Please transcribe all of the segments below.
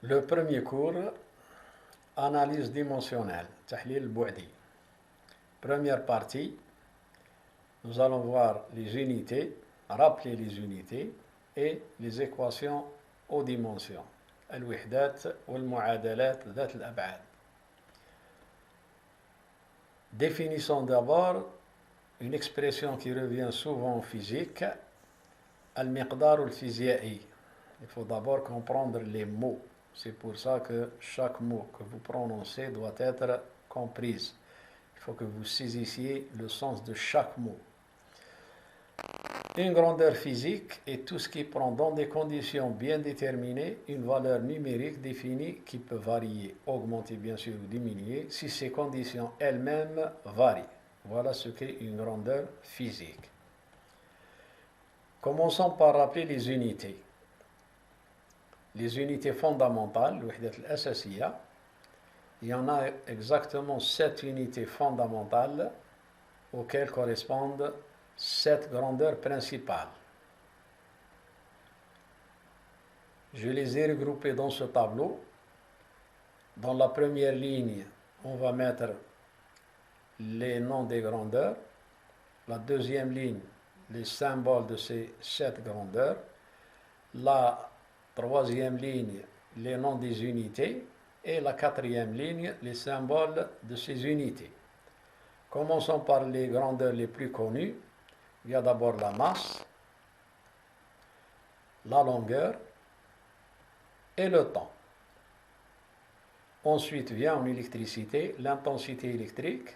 Le premier cours, analyse dimensionnelle, tahlil bu'di. Première partie, nous allons voir les unités, rappeler les unités et les équations aux dimensions. الوحدات والمعادلات ذات الأبعاد. Définissons d'abord une expression qui revient souvent en physique, al-miqdar al-physiai. Il faut d'abord comprendre les mots. C'est pour ça que chaque mot que vous prononcez doit être compris. Il faut que vous saisissiez le sens de chaque mot. Une grandeur physique est tout ce qui prend dans des conditions bien déterminées une valeur numérique définie qui peut varier, augmenter bien sûr ou diminuer si ces conditions elles-mêmes varient. Voilà ce qu'est une grandeur physique. Commençons par rappeler les unités. Les unités fondamentales, l'wahdat al-asasiyya, il y en a exactement 7 unités fondamentales auxquelles correspondent 7 grandeurs principales. Je les ai regroupées dans ce tableau. Dans la première ligne, on va mettre les noms des grandeurs. La deuxième ligne, les symboles de ces 7 grandeurs. La troisième ligne, les noms des unités. Et la quatrième ligne, les symboles de ces unités. Commençons par les grandeurs les plus connues. Il y a d'abord la masse, la longueur et le temps. Ensuite vient en électricité l'intensité électrique.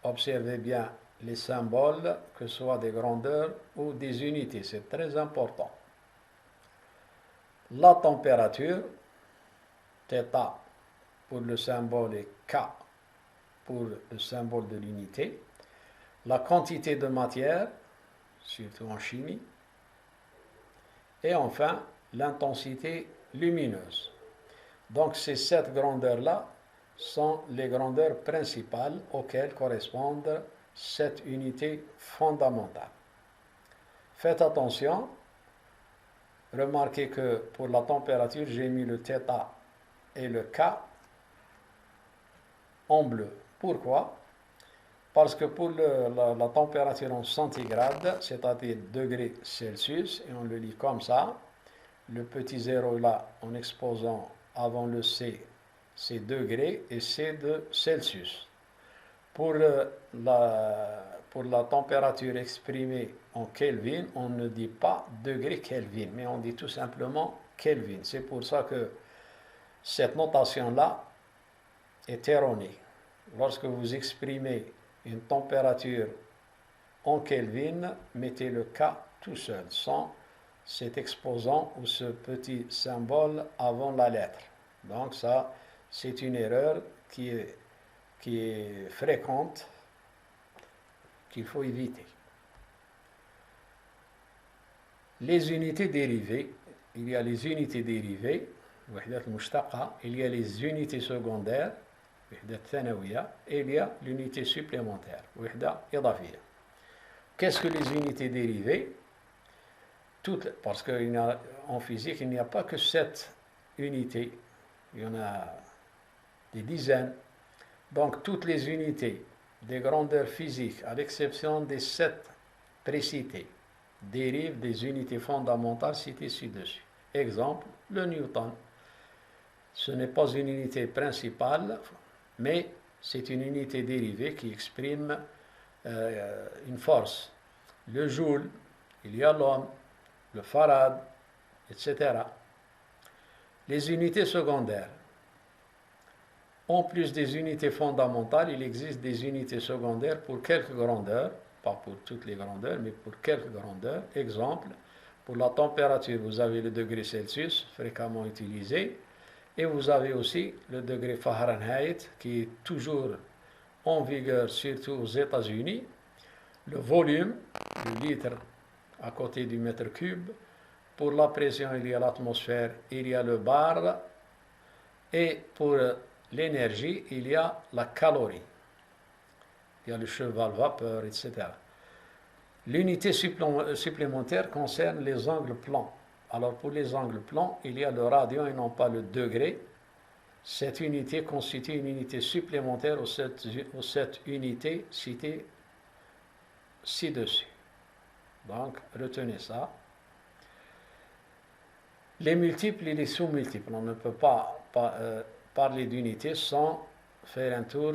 Observez bien les symboles, que ce soit des grandeurs ou des unités, c'est très important. La température, θ pour le symbole et K pour le symbole de l'unité. La quantité de matière, surtout en chimie, et enfin l'intensité lumineuse. Donc ces 7 grandeurs-là sont les grandeurs principales auxquelles correspondent 7 unités fondamentales. Faites attention, remarquez que pour la température, j'ai mis le θ et le K en bleu. Pourquoi ? Parce que pour la température en centigrade, c'est-à-dire degrés Celsius, et on le lit comme ça, le petit zéro là, en exposant avant le C, c'est degrés et C de Celsius. Pour la température exprimée en Kelvin, on ne dit pas degré Kelvin, mais on dit tout simplement Kelvin. C'est pour ça que cette notation-là est erronée. Lorsque vous exprimez une température en Kelvin, mettez le K tout seul, sans cet exposant ou ce petit symbole avant la lettre. Donc ça, c'est une erreur qui est fréquente, qu'il faut éviter. Les unités dérivées, il y a les unités dérivées, il y a les unités secondaires, et il y a l'unité supplémentaire. Qu'est-ce que les unités dérivées? Parce qu'en physique, il n'y a pas que 7 unités, il y en a des dizaines. Donc toutes les unités des grandeurs physiques, à l'exception des 7 précitées, dérivent des unités fondamentales citées ci-dessus. Exemple, le Newton. Ce n'est pas une unité principale, mais c'est une unité dérivée qui exprime une force. Le joule, il y a l'ohm, le farad, etc. Les unités secondaires. En plus des unités fondamentales, il existe des unités secondaires pour quelques grandeurs, pas pour toutes les grandeurs, mais pour quelques grandeurs. Exemple, pour la température, vous avez le degré Celsius, fréquemment utilisé, et vous avez aussi le degré Fahrenheit, qui est toujours en vigueur, surtout aux États-Unis. Le volume, le litre à côté du mètre cube. Pour la pression, il y a l'atmosphère, il y a le bar. Et pour l'énergie, il y a la calorie. Il y a le cheval vapeur, etc. L'unité supplémentaire concerne les angles plans. Alors pour les angles plans, il y a le radian et non pas le degré. Cette unité constitue une unité supplémentaire aux 7 unités citées ci-dessus. Donc, retenez ça. Les multiples et les sous-multiples. On ne peut pas parler d'unité sans faire un tour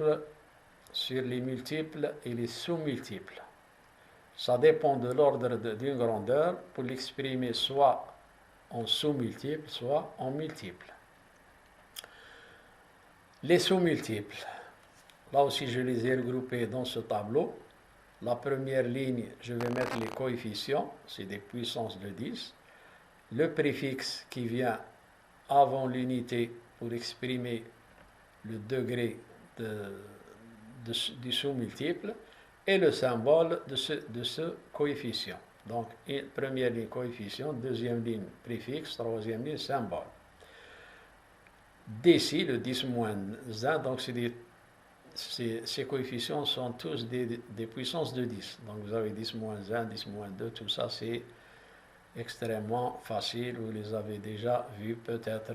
sur les multiples et les sous-multiples. Ça dépend de l'ordre d'une grandeur pour l'exprimer soit en sous-multiple, soit en multiple. Les sous-multiples, là aussi je les ai regroupés dans ce tableau. La première ligne, je vais mettre les coefficients, c'est des puissances de 10. Le préfixe qui vient avant l'unité pour exprimer le degré du sous-multiple et le symbole de ce coefficient. Donc, première ligne coefficient, deuxième ligne préfixe, troisième ligne symbole. D'ici, le 10 moins 1, donc ces coefficients sont tous des puissances de 10. Donc, vous avez 10 moins 1, 10 moins 2, tout ça, c'est extrêmement facile. Vous les avez déjà vus, peut-être.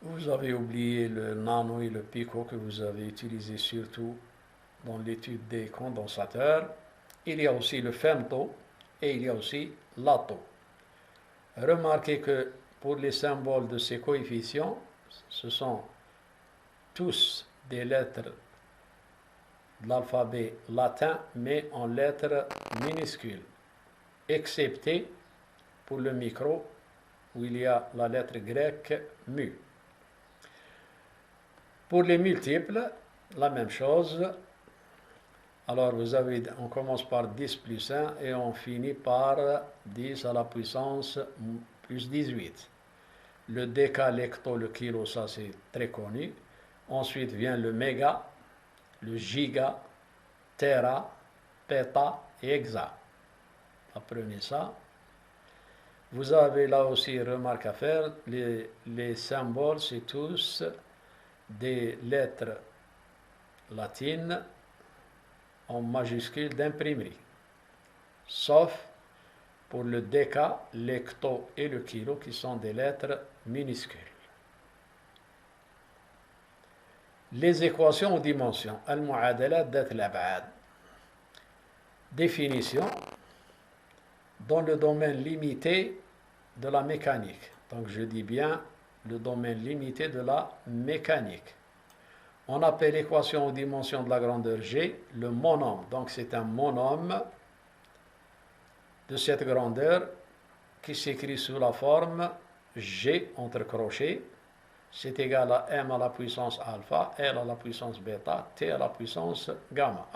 Vous avez oublié le nano et le pico que vous avez utilisé surtout dans l'étude des condensateurs. Il y a aussi le femto et il y a aussi l'atto. Remarquez que pour les symboles de ces coefficients, ce sont tous des lettres de l'alphabet latin, mais en lettres minuscules, excepté pour le micro, où il y a la lettre grecque mu. Pour les multiples, la même chose. Alors on commence par 10 plus 1 et on finit par 10 à la puissance plus 18. Le déca, l'hecto, le kilo, ça c'est très connu. Ensuite vient le méga, le giga, tera, peta et hexa. Apprenez ça. Vous avez là aussi une remarque à faire. Les symboles, c'est tous des lettres latines en majuscules d'imprimerie, sauf pour le déca, l'hecto et le kilo qui sont des lettres minuscules. Les équations aux dimensions, al-mu'adalat dat al-ab'ad. Définition dans le domaine limité de la mécanique. Donc je dis bien le domaine limité de la mécanique. On appelle l'équation aux dimensions de la grandeur G le monôme. Donc c'est un monôme de cette grandeur qui s'écrit sous la forme G entre crochets. C'est égal à M à la puissance alpha, L à la puissance bêta, T à la puissance gamma.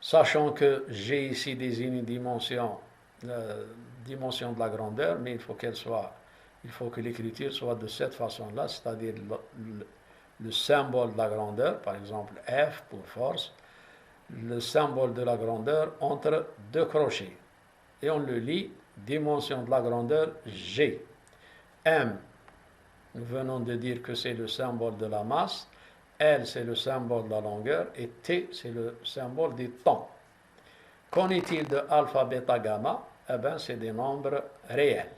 Sachant que G ici désigne une dimension de la grandeur, mais il faut que l'écriture soit de cette façon-là, c'est-à-dire le symbole de la grandeur, par exemple F pour force, le symbole de la grandeur entre deux crochets. Et on le lit, dimension de la grandeur G. M, nous venons de dire que c'est le symbole de la masse, L c'est le symbole de la longueur et T c'est le symbole du temps. Qu'en est-il de alpha, bêta, gamma? Eh bien, c'est des nombres réels.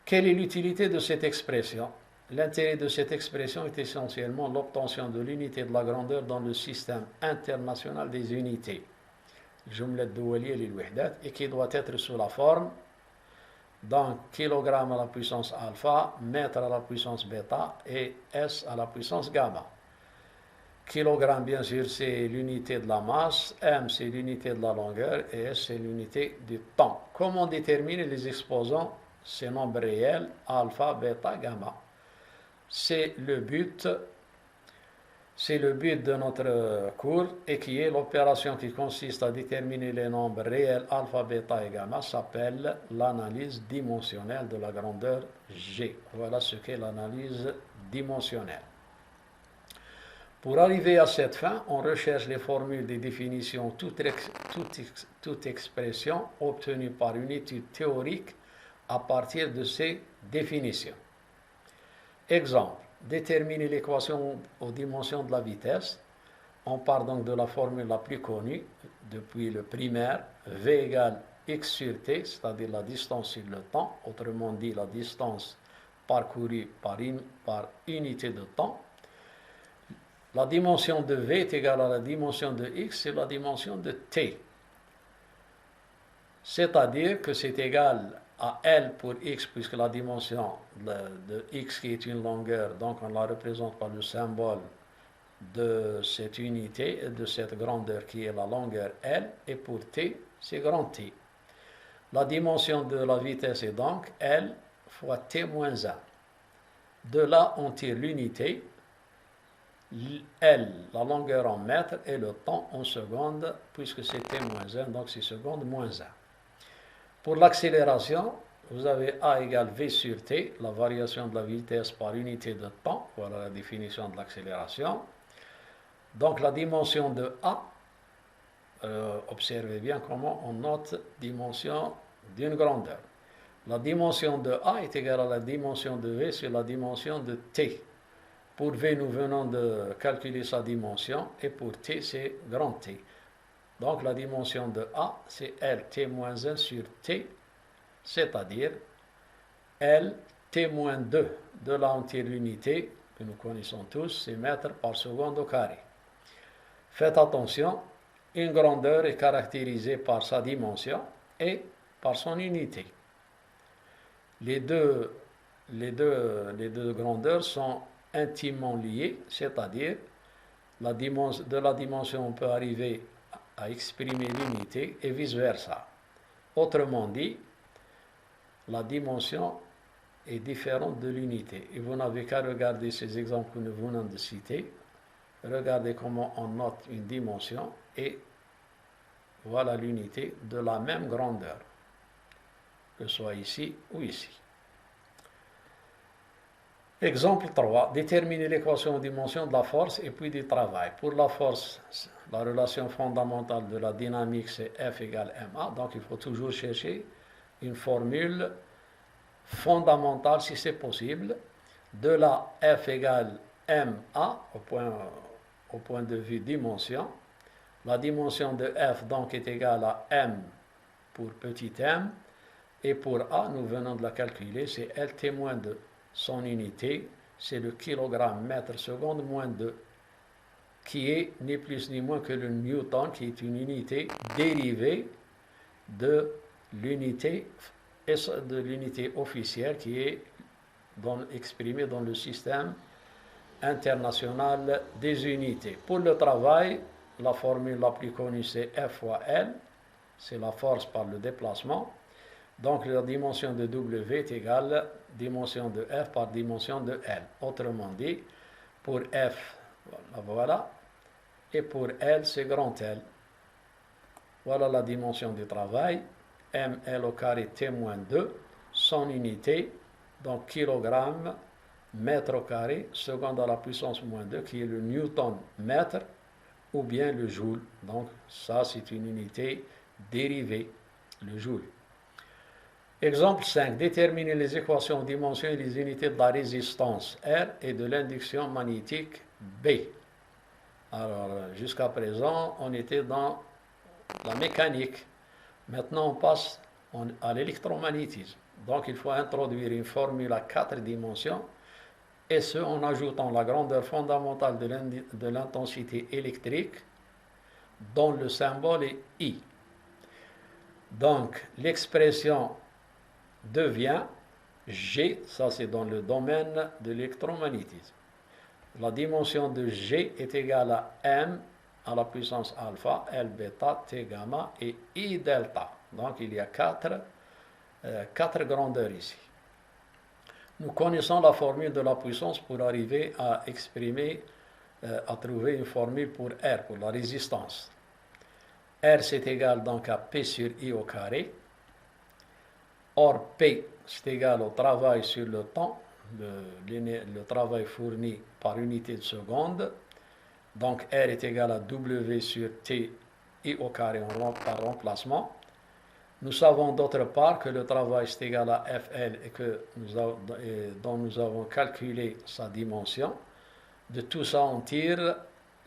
Quelle est l'utilité de cette expression? L'intérêt de cette expression est essentiellement l'obtention de l'unité de la grandeur dans le système international des unités, et qui doit être sous la forme d'un kilogramme à la puissance alpha, mètre à la puissance bêta et S à la puissance gamma. Kilogramme, bien sûr, c'est l'unité de la masse, M, c'est l'unité de la longueur, et S, c'est l'unité du temps. Comment déterminer les exposants, ces nombres réels, alpha, bêta, gamma? C'est le but de notre cours, et qui est l'opération qui consiste à déterminer les nombres réels, alpha, bêta et gamma, s'appelle l'analyse dimensionnelle de la grandeur G. Voilà ce qu'est l'analyse dimensionnelle. Pour arriver à cette fin, on recherche les formules des définitions, toute expression obtenue par une étude théorique à partir de ces définitions. Exemple, déterminer l'équation aux dimensions de la vitesse. On part donc de la formule la plus connue depuis le primaire, V égale x sur t, c'est-à-dire la distance sur le temps, autrement dit la distance parcourue par unité de temps. La dimension de v est égale à la dimension de x, c'est la dimension de t. C'est-à-dire que c'est égal à L pour x, puisque la dimension de x qui est une longueur, donc on la représente par le symbole de cette unité, de cette grandeur qui est la longueur L, et pour t, c'est grand T. La dimension de la vitesse est donc L fois t moins 1. De là, on tire l'unité, L, la longueur en mètres, et le temps en secondes, puisque c'est t moins 1, donc c'est seconde moins 1. Pour l'accélération, vous avez A égale V sur T, la variation de la vitesse par unité de temps, voilà la définition de l'accélération. Donc la dimension de A, observez bien comment on note dimension d'une grandeur. La dimension de A est égale à la dimension de V sur la dimension de T. Pour V, nous venons de calculer sa dimension, et pour T, c'est grand T. Donc la dimension de A, c'est L t moins 1 sur T, c'est-à-dire L t moins 2. De là, on tire l'unité, que nous connaissons tous, c'est mètres par seconde au carré. Faites attention, une grandeur est caractérisée par sa dimension et par son unité. Les deux grandeurs sont intimement liées, c'est-à-dire de la dimension, on peut arriver à exprimer l'unité et vice-versa. Autrement dit, la dimension est différente de l'unité. Et vous n'avez qu'à regarder ces exemples que nous venons de citer. Regardez comment on note une dimension et voilà l'unité de la même grandeur, que ce soit ici ou ici. Exemple 3. Déterminer l'équation de dimension de la force et puis du travail. Pour la force, la relation fondamentale de la dynamique, c'est F égale ma. Donc, il faut toujours chercher une formule fondamentale, si c'est possible. De là, F égale ma, au point de vue dimension. La dimension de F, donc, est égale à M pour petit m. Et pour A, nous venons de la calculer, c'est Lt-2. Son unité, c'est le kilogramme mètre seconde moins 2, qui est ni plus ni moins que le newton, qui est une unité dérivée de l'unité officielle qui est exprimée dans le système international des unités. Pour le travail, la formule la plus connue, c'est F fois L, c'est la force par le déplacement. Donc la dimension de W est égale à dimension de F par dimension de L. Autrement dit, pour F, voilà, et pour L, c'est grand L. Voilà la dimension du travail, ml au carré t moins 2, son unité, donc kilogramme, mètre au carré, seconde à la puissance moins 2, qui est le newton mètre, ou bien le joule. Donc ça, c'est une unité dérivée, le joule. Exemple 5. Déterminer les équations de dimension et les unités de la résistance R et de l'induction magnétique B. Alors, jusqu'à présent, on était dans la mécanique. Maintenant, on passe à l'électromagnétisme. Donc, il faut introduire une formule à 4 dimensions, et ce, en ajoutant la grandeur fondamentale de l'intensité électrique, dont le symbole est I. Donc, l'expression devient G, ça c'est dans le domaine de l'électromagnétisme. La dimension de G est égale à M à la puissance alpha, L bêta, T gamma et I delta. Donc il y a quatre grandeurs ici. Nous connaissons la formule de la puissance pour arriver à exprimer, à trouver une formule pour R, pour la résistance. R c'est égal donc à P sur I au carré. Or, P, c'est égal au travail sur le temps, le travail fourni par unité de seconde. Donc, R est égal à W sur T, I au carré par remplacement. Nous savons d'autre part que le travail est égal à FL dont nous avons calculé sa dimension. De tout ça, on tire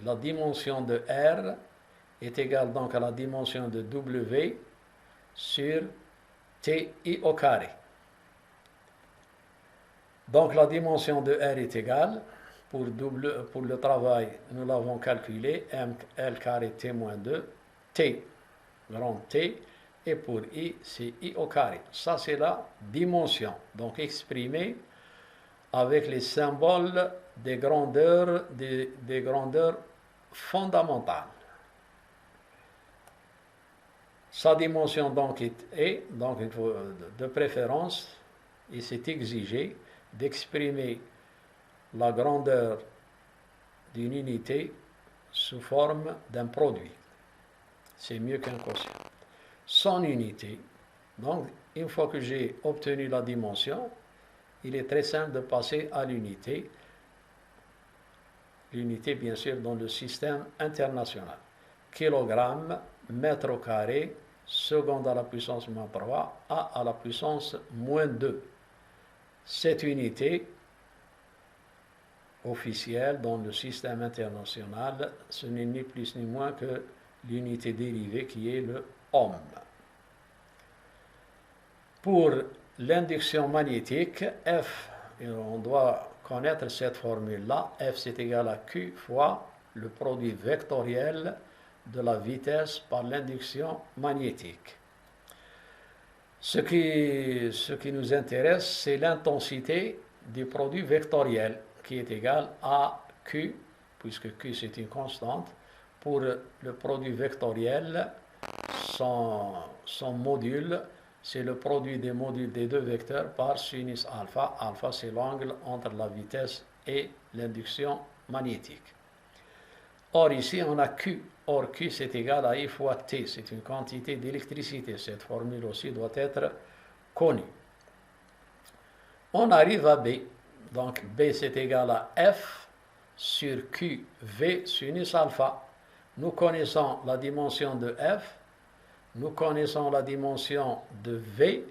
la dimension de R est égale donc à la dimension de W sur ti au carré. Donc la dimension de R est égale, pour le travail, nous l'avons calculé, ml carré t moins 2, t, grand T, et pour I, c'est I au carré. Ça, c'est la dimension, donc exprimée avec les symboles des grandeurs, des grandeurs fondamentales. Sa dimension donc est donc il faut, de préférence, il s'est exigé d'exprimer la grandeur d'une unité sous forme d'un produit. C'est mieux qu'un quotient. Son unité, donc une fois que j'ai obtenu la dimension, il est très simple de passer à l'unité. L'unité, bien sûr, dans le système international. Kilogramme, mètre au carré, seconde à la puissance moins 3, A à la puissance moins 2. Cette unité officielle dans le système international, ce n'est ni plus ni moins que l'unité dérivée qui est le ohm. Pour l'induction magnétique, F, on doit connaître cette formule-là, F c'est égal à Q fois le produit vectoriel de la vitesse par l'induction magnétique. Ce qui nous intéresse, c'est l'intensité du produit vectoriel qui est égal à Q, puisque Q c'est une constante, pour le produit vectoriel, son module, c'est le produit des modules des deux vecteurs par sinus alpha. Alpha, c'est l'angle entre la vitesse et l'induction magnétique. Or, ici, on a Q. Or, Q, c'est égal à I fois T. C'est une quantité d'électricité. Cette formule aussi doit être connue. On arrive à B. Donc, B, c'est égal à F sur Q, V sinus alpha. Nous connaissons la dimension de F. Nous connaissons la dimension de V.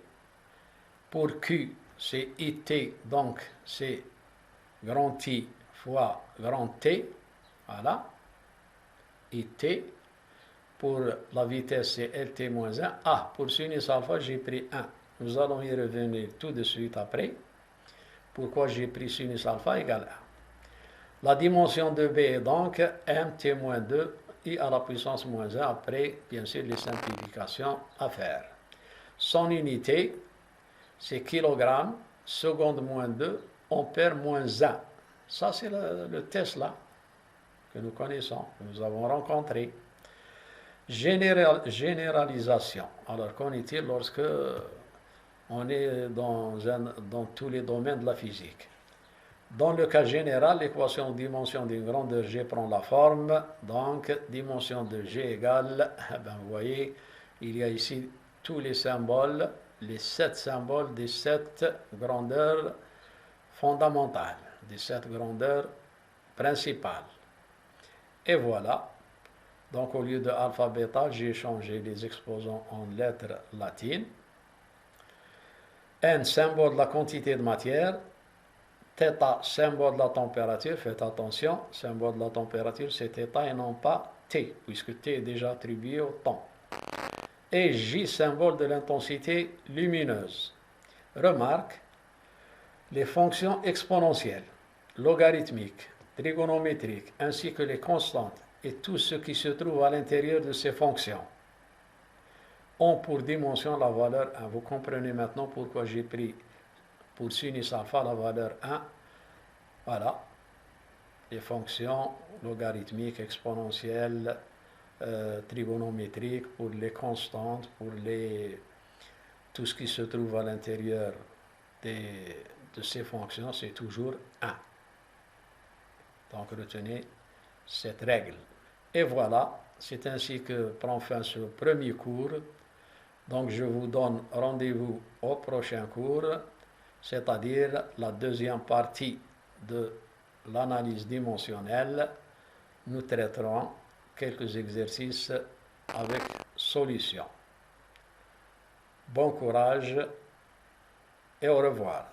Pour Q, c'est IT, donc c'est grand I fois grand T. Voilà. IT. Pour la vitesse, c'est LT moins 1. Ah, pour sinus alpha, j'ai pris 1. Nous allons y revenir tout de suite après. Pourquoi j'ai pris sinus alpha égale 1. La dimension de B est donc MT moins 2. I à la puissance moins 1, après, bien sûr, les simplifications à faire. Son unité, c'est kilogramme, seconde moins 2, ampère moins 1. Ça, c'est le Tesla que nous connaissons, que nous avons rencontré. Généralisation. Alors, qu'en est-il lorsque on est dans tous les domaines de la physique? Dans le cas général, l'équation dimension d'une grandeur G prend la forme, donc dimension de G égale, vous voyez, il y a ici tous les symboles, les 7 symboles des 7 grandeurs fondamentales, des 7 grandeurs principales. Et voilà, donc au lieu de alpha, bêta, j'ai changé les exposants en lettres latines. N, symbole de la quantité de matière. Θ, symbole de la température, faites attention, symbole de la température, c'est θ et non pas T, puisque T est déjà attribué au temps. Et J, symbole de l'intensité lumineuse. Remarque, les fonctions exponentielles, logarithmiques, trigonométriques, ainsi que les constantes et tout ce qui se trouve à l'intérieur de ces fonctions ont pour dimension la valeur 1. Vous comprenez maintenant pourquoi j'ai pris pour sinus alpha la valeur 1, voilà, les fonctions logarithmiques, exponentielles, trigonométriques, pour les constantes, pour tout ce qui se trouve à l'intérieur de ces fonctions, c'est toujours 1. Donc retenez cette règle. Et voilà, c'est ainsi que prend fin ce premier cours. Donc je vous donne rendez-vous au prochain cours, c'est-à-dire la deuxième partie de l'analyse dimensionnelle. Nous traiterons quelques exercices avec solution. Bon courage et au revoir.